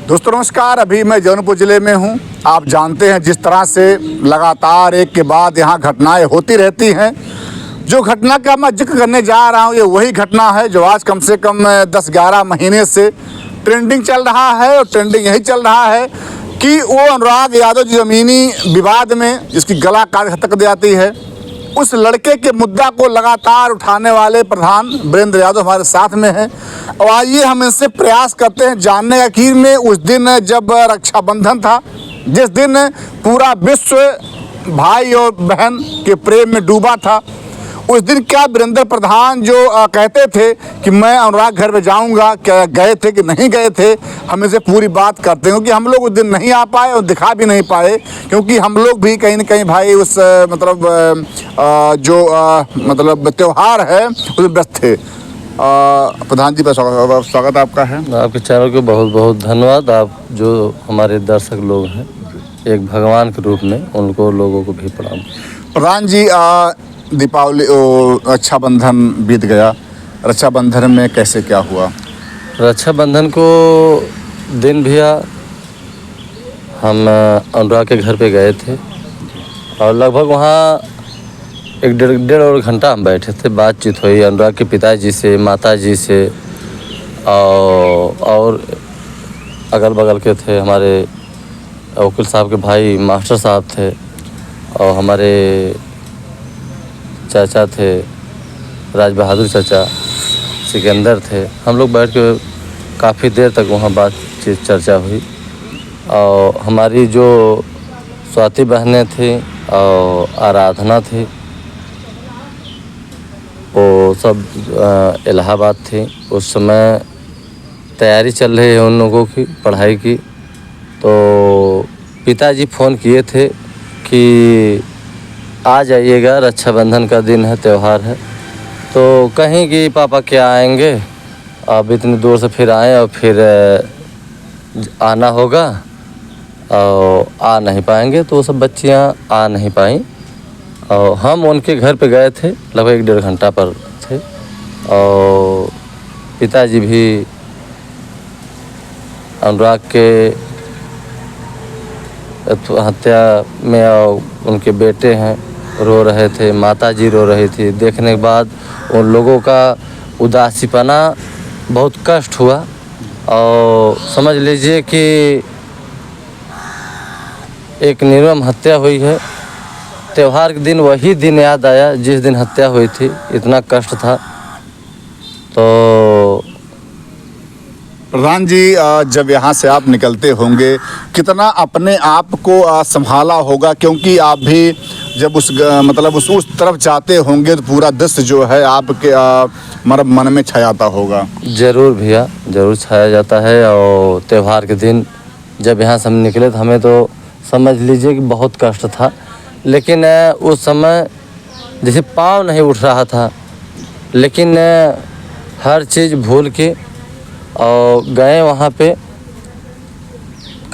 दोस्तों नमस्कार। अभी मैं जौनपुर ज़िले में हूं। आप जानते हैं जिस तरह से लगातार एक के बाद यहां घटनाएं होती रहती हैं। जो घटना का मैं जिक्र करने जा रहा हूं ये वही घटना है जो आज कम से कम 10-11 महीने से ट्रेंडिंग चल रहा है। और ट्रेंडिंग यही चल रहा है कि वो अनुराग यादव ज़मीनी विवाद में जिसकी गला काट तक दी जाती है, उस लड़के के मुद्दा को लगातार उठाने वाले प्रधान वीरेंद्र यादव हमारे साथ में हैं। और आइए हम इनसे प्रयास करते हैं जानने का आखिर में उस दिन जब रक्षाबंधन था, जिस दिन पूरा विश्व भाई और बहन के प्रेम में डूबा था, उस दिन क्या वीरेंद्र प्रधान जो कहते थे कि मैं अनुराग घर में जाऊंगा, क्या गए थे कि नहीं गए थे, हम इसे पूरी बात करते हैं। क्योंकि हम लोग उस दिन नहीं आ पाए और दिखा भी नहीं पाए, क्योंकि हम लोग भी कहीं ना कहीं भाई उस मतलब त्यौहार है उसमें व्यस्त थे। प्रधान जी का स्वागत आपका है। आपके चैनल को बहुत बहुत धन्यवाद। आप जो हमारे दर्शक लोग हैं एक भगवान के रूप में, उनको लोगों को भी प्रणाम। प्रधान जी, दीपावली रक्षाबंधन बीत गया, रक्षाबंधन में कैसे क्या हुआ? रक्षाबंधन को दिन भैया हम अनुराग के घर पे गए थे और लगभग वहाँ एक डेढ़ घंटा हम बैठे थे। बातचीत हुई अनुराग के पिताजी से, माताजी से और अगल बगल के थे हमारे वकील साहब के भाई मास्टर साहब थे और हमारे चाचा थे राज बहादुर चाचा, सिकंदर थे। हम लोग बैठ के काफ़ी देर तक वहाँ बातचीत चर्चा हुई। और हमारी जो स्वाति बहनें थी और आराधना थी वो सब इलाहाबाद थी। उस समय तैयारी चल रही है उन लोगों की पढ़ाई की। तो पिताजी फ़ोन किए थे कि आ जाइएगा, रक्षाबंधन का दिन है, त्यौहार है। तो कहीं कि पापा क्या आएंगे, अब इतनी दूर से फिर आए और फिर आना होगा और आ नहीं पाएंगे। तो वो सब बच्चियाँ आ नहीं पाईं और हम उनके घर पे गए थे, लगभग 1-1.5 घंटा पर थे। और पिताजी भी अनुराग के हत्या में और उनके बेटे हैं रो रहे थे, माताजी रो रही थी। देखने के बाद उन लोगों का उदासीपना बहुत कष्ट हुआ। और समझ लीजिए कि एक निर्मम हत्या हुई है। त्यौहार के दिन वही दिन याद आया जिस दिन हत्या हुई थी, इतना कष्ट था। तो प्रधान जी, जब यहाँ से आप निकलते होंगे कितना अपने आप को संभाला होगा, क्योंकि आप भी जब उस तरफ जाते होंगे तो पूरा दृश्य जो है आपके मतलब मन में छा जाता होगा। ज़रूर भैया, ज़रूर छाया जाता है। और त्यौहार के दिन जब यहाँ से हम निकले तो हमें तो समझ लीजिए कि बहुत कष्ट था। लेकिन उस समय जैसे पाँव नहीं उठ रहा था, लेकिन हर चीज़ भूल के और गए वहाँ पे।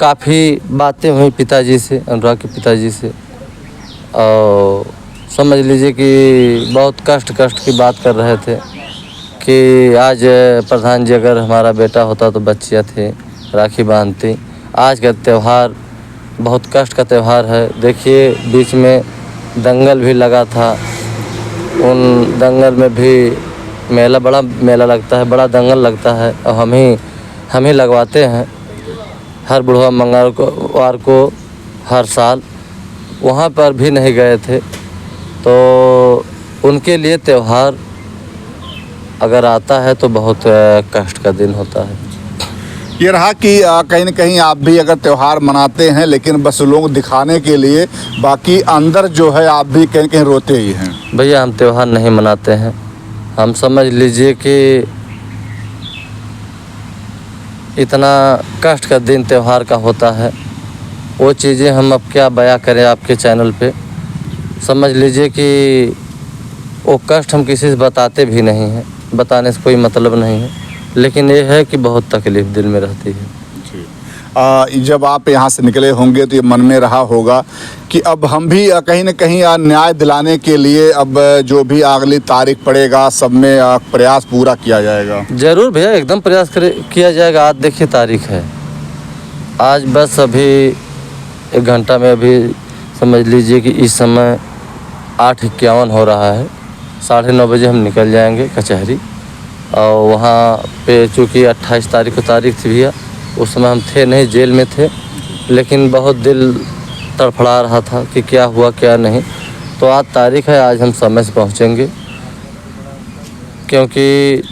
काफ़ी बातें हुई पिताजी से, अनुराग के पिताजी से। और समझ लीजिए कि बहुत कष्ट की बात कर रहे थे कि आज प्रधान जी अगर हमारा बेटा होता तो बच्चियाँ थी, राखी बांधती। आज का त्यौहार बहुत कष्ट का त्यौहार है। देखिए बीच में दंगल भी लगा था, उन दंगल में भी बड़ा मेला लगता है, बड़ा दंगल लगता है और हम ही लगवाते हैं हर बुढ़वा मंगलवार को हर साल। वहाँ पर भी नहीं गए थे। तो उनके लिए त्यौहार अगर आता है तो बहुत कष्ट का दिन होता है। ये रहा कि कहीं ना कहीं आप भी अगर त्यौहार मनाते हैं लेकिन बस लोग दिखाने के लिए, बाकी अंदर जो है आप भी कहीं कहीं रोते ही हैं। भैया हम त्यौहार नहीं मनाते हैं। हम समझ लीजिए कि इतना कष्ट का दिन त्यौहार का होता है, वो चीज़ें हम अब क्या बयां करें आपके चैनल पे। समझ लीजिए कि वो कष्ट हम किसी से बताते भी नहीं हैं, बताने से कोई मतलब नहीं है। लेकिन ये है कि बहुत तकलीफ़ दिल में रहती है। जब आप यहाँ से निकले होंगे तो ये मन में रहा होगा कि अब हम भी कहीं ना कहीं न्याय दिलाने के लिए अब जो भी अगली तारीख पड़ेगा सब में प्रयास पूरा किया जाएगा। ज़रूर भैया, एकदम प्रयास किया जाएगा। आज देखिए तारीख है, आज बस अभी 1 घंटा में अभी समझ लीजिए कि इस समय 8:51 हो रहा है। 9:30 बजे हम निकल जाएंगे कचहरी। और वहाँ पे चूँकि 28 तारीख को तारीख थी भैया, उस समय हम थे नहीं, जेल में थे, लेकिन बहुत दिल तड़फड़ा रहा था कि क्या हुआ क्या नहीं। तो आज तारीख है, आज हम समय से पहुँचेंगे, क्योंकि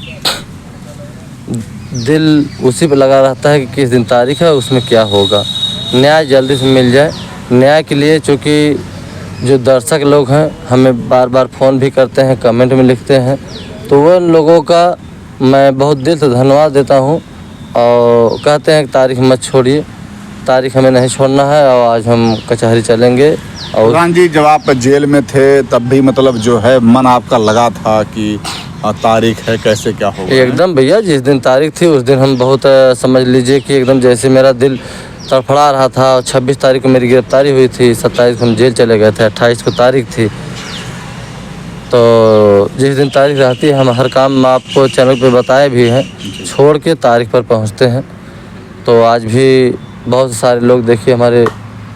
दिल उसी पे लगा रहता है कि किस दिन तारीख है, उसमें क्या होगा। न्याय जल्दी से मिल जाए। न्याय के लिए चूँकि जो दर्शक लोग हैं हमें बार बार फ़ोन भी करते हैं, कमेंट में लिखते हैं, तो वो लोगों का मैं बहुत दिल से धन्यवाद देता हूँ। और कहते हैं कि तारीख मत छोड़िए, तारीख हमें नहीं छोड़ना है। और आज हम कचहरी चलेंगे। और प्रधान जी, जब आप जेल में थे तब भी मतलब जो है मन आपका लगा था कि तारीख है, कैसे क्या होगा? एकदम भैया, जिस दिन तारीख थी उस दिन हम बहुत समझ लीजिए कि एकदम जैसे मेरा दिल तड़फड़ा रहा था। और 26 तारीख को मेरी गिरफ्तारी हुई थी, 27 को हम जेल चले गए थे, 28 को तारीख थी। तो जिस दिन तारीख रहती है हम हर काम आपको चैनल पे बताए भी हैं, छोड़ के तारीख पर पहुंचते हैं। तो आज भी बहुत सारे लोग देखिए हमारे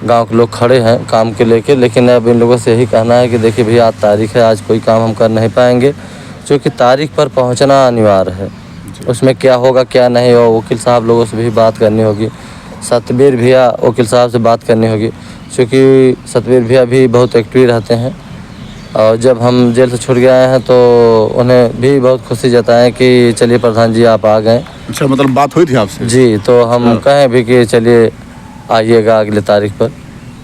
गांव के लोग खड़े हैं काम के लेके, लेकिन अब इन लोगों से यही कहना है कि देखिए भैया आज तारीख है, आज कोई काम हम कर नहीं पाएंगे, क्योंकि तारीख पर पहुंचना अनिवार्य है। उसमें क्या होगा क्या नहीं हो, वकील साहब लोगों से भी बात करनी होगी, सतबीर भैया वकील साहब से बात करनी होगी, क्योंकि सतबीर भैया भी बहुत एक्टिव रहते हैं। और जब हम जेल से छूट गए हैं तो उन्हें भी बहुत खुशी जताएं कि चलिए प्रधान जी आप आ गए। अच्छा, मतलब बात हुई थी आपसे? जी, तो हम कहें भी कि चलिए आइएगा अगले तारीख पर।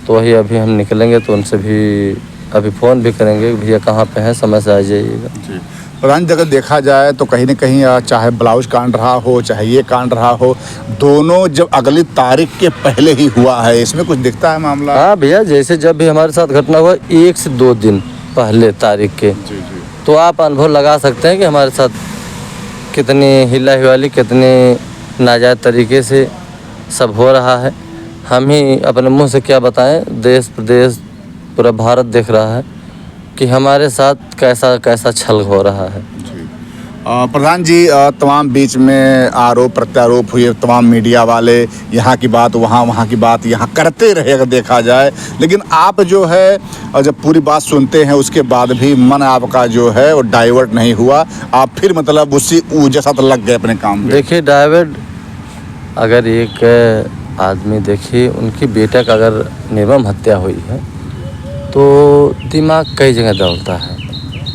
तो वही अभी हम निकलेंगे, तो उनसे भी अभी फ़ोन भी करेंगे भैया कहाँ पे हैं, समय से आ जाइएगा। जी प्रधान जी, अगर देखा जाए तो कहीं न कहीं चाहे ब्लाउज कांड रहा हो, चाहे ये कांड रहा हो, दोनों जब अगली तारीख के पहले ही हुआ है, इसमें कुछ दिखता है मामला? हाँ भैया, जैसे जब भी हमारे साथ घटना हुआ 1 से 2 दिन पहले तारीख के, जी। तो आप अनुभव लगा सकते हैं कि हमारे साथ कितनी हिला हिवाली, कितनी नाजायज़ तरीके से सब हो रहा है। हम ही अपने मुंह से क्या बताएं, देश प्रदेश पूरा भारत देख रहा है कि हमारे साथ कैसा कैसा छल हो रहा है। प्रधान जी, तमाम बीच में आरोप प्रत्यारोप हुए, तमाम मीडिया वाले यहाँ की बात वहाँ, वहाँ की बात यहाँ करते रहे अगर देखा जाए, लेकिन आप जो है जब पूरी बात सुनते हैं उसके बाद भी मन आपका जो है वो डाइवर्ट नहीं हुआ, आप फिर मतलब उसी जैसा तो लग गए अपने काम में? देखिए डाइवर्ट, अगर एक आदमी देखिए उनकी बेटा का अगर निर्मम हत्या हुई है तो दिमाग कई जगह दौड़ता है,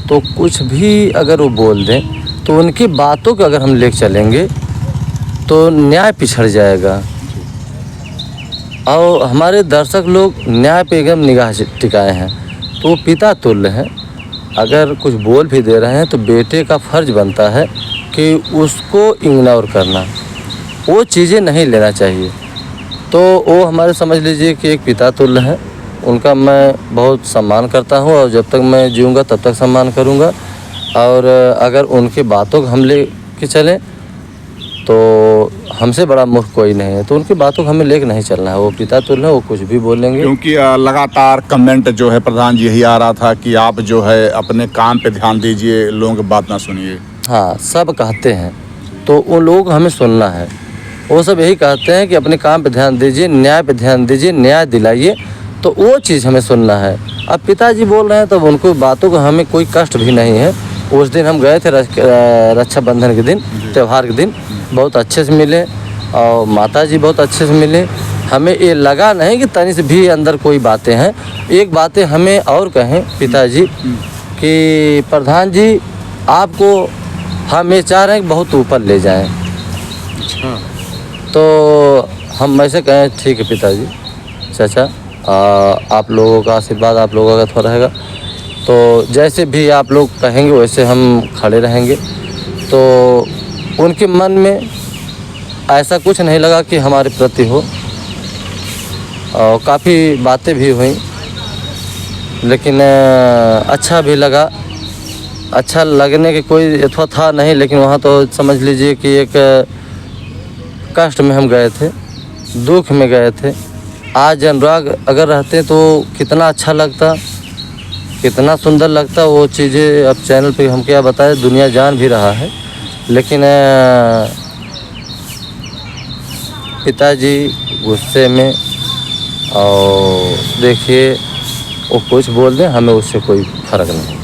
तो कुछ भी अगर वो बोल दें तो उनकी बातों को अगर हम लेके चलेंगे तो न्याय पिछड़ जाएगा। और हमारे दर्शक लोग न्याय पे एकदम निगाह टिकाए हैं, तो वो पिता तुल्य हैं। अगर कुछ बोल भी दे रहे हैं तो बेटे का फ़र्ज़ बनता है कि उसको इग्नोर करना, वो चीज़ें नहीं लेना चाहिए। तो वो हमारे समझ लीजिए कि एक पिता तुल्य हैं, उनका मैं बहुत सम्मान करता हूँ और जब तक मैं जीऊँगा तब तक सम्मान करूँगा। और अगर उनकी बातों को हम ले के चलें तो हमसे बड़ा मूर्ख कोई नहीं है, तो उनकी बातों को हमें लेके नहीं चलना है। वो पिता तुल्य है, वो कुछ भी बोलेंगे। क्योंकि लगातार कमेंट जो है प्रधान जी यही आ रहा था कि आप जो है अपने काम पे ध्यान दीजिए, लोगों की बात ना सुनिए। हाँ, सब कहते हैं, तो उन लोगों को हमें सुनना है। वो सब यही कहते हैं कि अपने काम पे ध्यान दीजिए, न्याय पे ध्यान दीजिए, न्याय दिलाइए, तो वो चीज़ हमें सुनना है। अब पिताजी बोल रहे हैं तो उनको बातों को हमें कोई कष्ट भी नहीं है। उस दिन हम गए थे रक्षाबंधन के दिन, त्यौहार के दिन, बहुत अच्छे से मिले और माताजी बहुत अच्छे से मिले। हमें ये लगा नहीं कि तनी से भी अंदर कोई बातें हैं। एक बातें हमें और कहें पिताजी कि प्रधान जी आपको हम ये चाह रहे हैं कि बहुत ऊपर ले जाएं। अच्छा, तो हम ऐसे कहें ठीक है पिताजी, चाचा आप लोगों का आशीर्वाद आप लोगों का थोड़ा रहेगा, तो जैसे भी आप लोग कहेंगे वैसे हम खड़े रहेंगे। तो उनके मन में ऐसा कुछ नहीं लगा कि हमारे प्रति हो, और काफ़ी बातें भी हुई, लेकिन अच्छा भी लगा। अच्छा लगने के कोई अथवा था नहीं, लेकिन वहाँ तो समझ लीजिए कि एक कष्ट में हम गए थे, दुख में गए थे। आज अनुराग अगर रहते तो कितना अच्छा लगता, कितना सुंदर लगता। वो चीज़ें अब चैनल पे हम क्या बताएं, दुनिया जान भी रहा है। लेकिन पिताजी गुस्से में। और देखिए वो कुछ बोल दें, हमें उससे कोई फ़र्क नहीं।